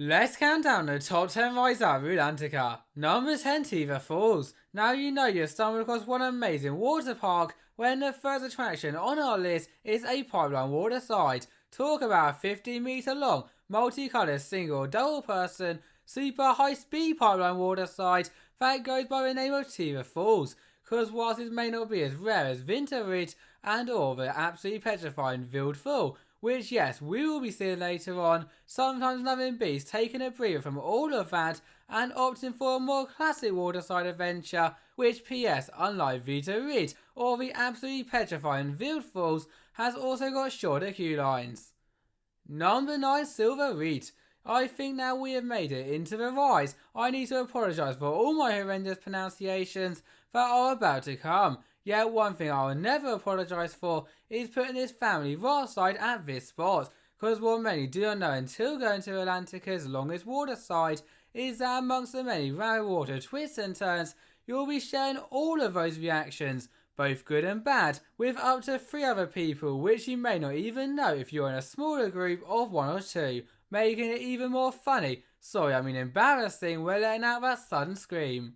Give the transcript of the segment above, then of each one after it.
Let's count down the top 10 rides at Rulantica. Number 10, Två Falls. Now you know you've stumbled across one amazing water park when the first attraction on our list is a pipeline water slide. Talk about a 15-meter long, multicoloured single double person, super high speed pipeline water slide that goes by the name of Två Falls. Cause whilst it may not be as rare as Vinter Rytt and or the absolutely petrifying Vildfål, which yes, we will be seeing later on, sometimes loving beasts taking a breather from all of that and opting for a more classic waterside adventure, which PS, unlike Vinter Rytt or the absolutely petrifying Vildfåls, has also got shorter queue lines. Number 9, Svalgur Rytt. I think now we have made it into the rise, I need to apologise for all my horrendous pronunciations that are about to come. Yet one thing I will never apologise for is putting this family right side at this spot, because what many do not know until going to Rulantica's longest water side is that amongst the many round water twists and turns, you'll be sharing all of those reactions, both good and bad, with up to 3 other people, which you may not even know if you're in a smaller group of 1 or 2, making it even more funny, sorry I mean embarrassing, when letting out that sudden scream.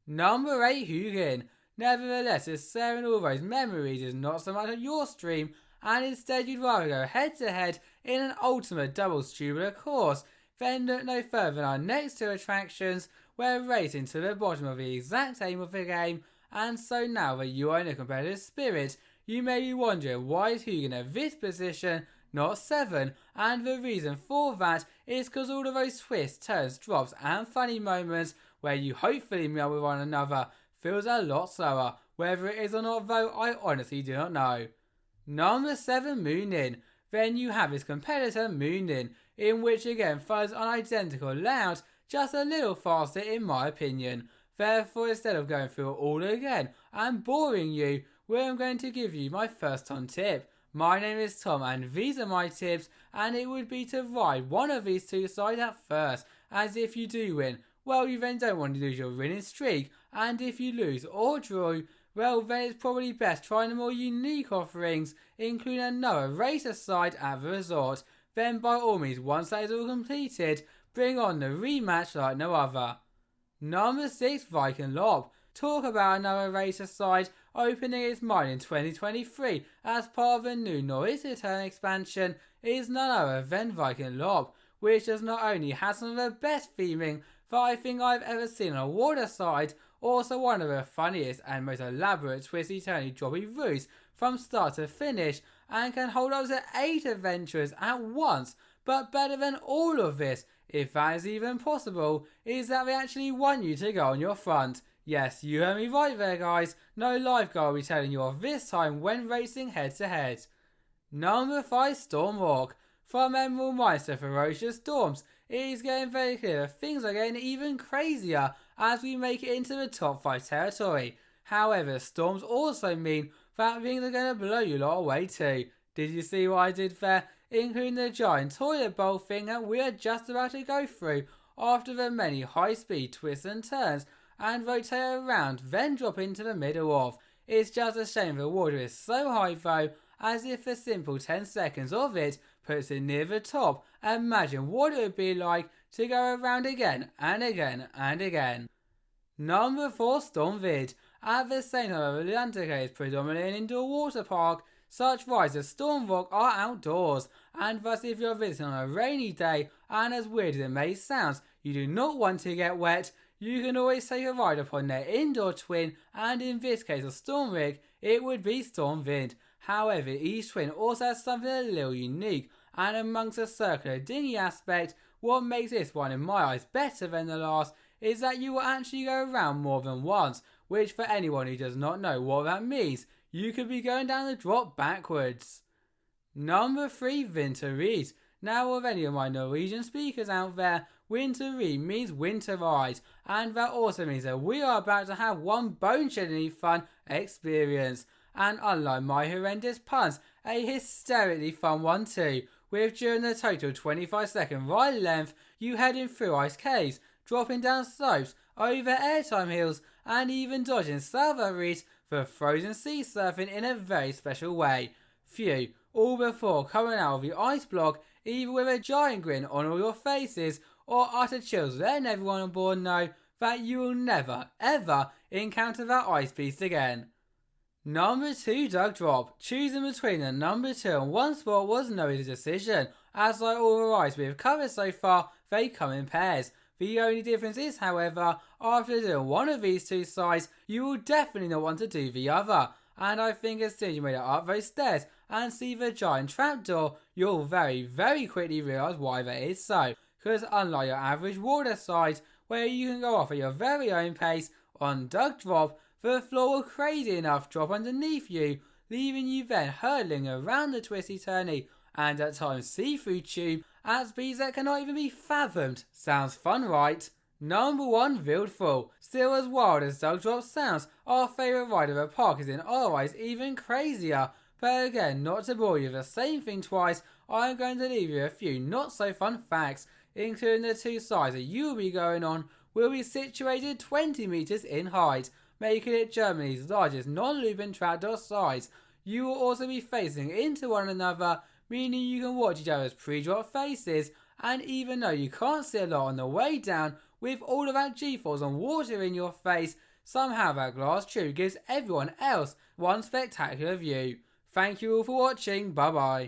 Number 8, Hugin. Nevertheless, if sharing all those memories is not so much of your stream, and instead you'd rather go head to head in an ultimate doubles tubular course, then look no further than our next 2 attractions, where racing to the bottom of the exact aim of the game, and so now that you are in a competitive spirit, you may be wondering why is Hugin at this position, not 7, and the reason for that is because all of those twists, turns, drops and funny moments where you hopefully meet with one another feels a lot slower. Whether it is or not though, I honestly do not know. Number 7, Munin. Then you have his competitor Munin, in which again follows an identical layout, just a little faster in my opinion. Therefore, instead of going through it all again and boring you, where I'm going to give you my first on tip. My name is Tom and these are my tips, and it would be to ride one of these 2 sides at first, as if you do win, well you then don't want to lose your winning streak, and if you lose or draw, well then it's probably best trying the more unique offerings, including another racer side at the resort. Then by all means, once that is all completed, bring on the rematch like no other. Number 6, Vikingløp. Talk about another racer side opening its mind in 2023 as part of the new Nordic Return expansion is none other than Vikingløp, which does not only have some of the best theming that I think I've ever seen on a water side, also one of the funniest and most elaborate twisty turny droppy routes from start to finish, and can hold up to 8 adventurers at once. But better than all of this, if that is even possible, is that they actually want you to go on your front. Yes, you heard me right there guys, no lifeguard will be telling you of this time when racing head to head. Number 5, Stormrok. From Emerald Mines to ferocious storms, it is getting very clear that things are getting even crazier as we make it into the top 5 territory. However, storms also mean that things are going to blow you lot away too. Did you see what I did there? Including the giant toilet bowl thing that we are just about to go through after the many high speed twists and turns and rotate around then drop into the middle of. It's just a shame the water is so high though, as if a simple 10 seconds of it puts it near the top. Imagine what it would be like to go around again and again and again. Number 4, Stromvind. At the same time, Rulantica is predominantly an indoor water park. Such rides as Stormrok are outdoors, and thus if you're visiting on a rainy day, and as weird as it may sound, you do not want to get wet, you can always take a ride upon their indoor twin, and in this case of Stormrok, it would be Stromvind. However, each twin also has something a little unique, and amongst the circular dinghy aspect, what makes this one in my eyes better than the last is that you will actually go around more than once, which for anyone who does not know what that means, you could be going down the drop backwards. Number 3, Vinter Rytt. Now with any of my Norwegian speakers out there, Vinter Rytt means winter ride, and that also means that we are about to have one bone-chillingly fun experience. And unlike my horrendous puns, a hysterically fun one too, with during the total 25-second ride length, you heading through ice caves, dropping down slopes, over airtime hills, and even dodging Svalgur Rytt for frozen sea surfing in a very special way. Phew, all before coming out of the ice block either with a giant grin on all your faces or utter chills, letting everyone on board know that you will never, ever encounter that ice beast again. Number 2, Dugdrob. Choosing between the number 2 and 1 spot was no easy decision, as like all the rides we have covered so far, they come in pairs. The only difference is, however, after doing one of these two sides, you will definitely not want to do the other. And I think as soon as you made it up those stairs and see the giant trapdoor, you'll very, very quickly realise why that is so. Because unlike your average water side, where you can go off at your very own pace, on Dugdrob, the floor will crazy enough drop underneath you, leaving you then hurtling around the twisty-turny and at times see-through tube at speeds that cannot even be fathomed. Sounds fun, right? Number 1, Vildfål. Still as wild as Dugdrob sounds, our favourite ride of the park is in our eyes even crazier. But again, not to bore you with the same thing twice, I am going to leave you a few not so fun facts, including the two sides that you will be going on will be situated 20 metres in height, making it Germany's largest non-looping trapdoor side. You will also be facing into one another, meaning you can watch each other's pre-drop faces, and even though you can't see a lot on the way down, with all of that G-force and water in your face, somehow that glass tube gives everyone else one spectacular view. Thank you all for watching, bye bye.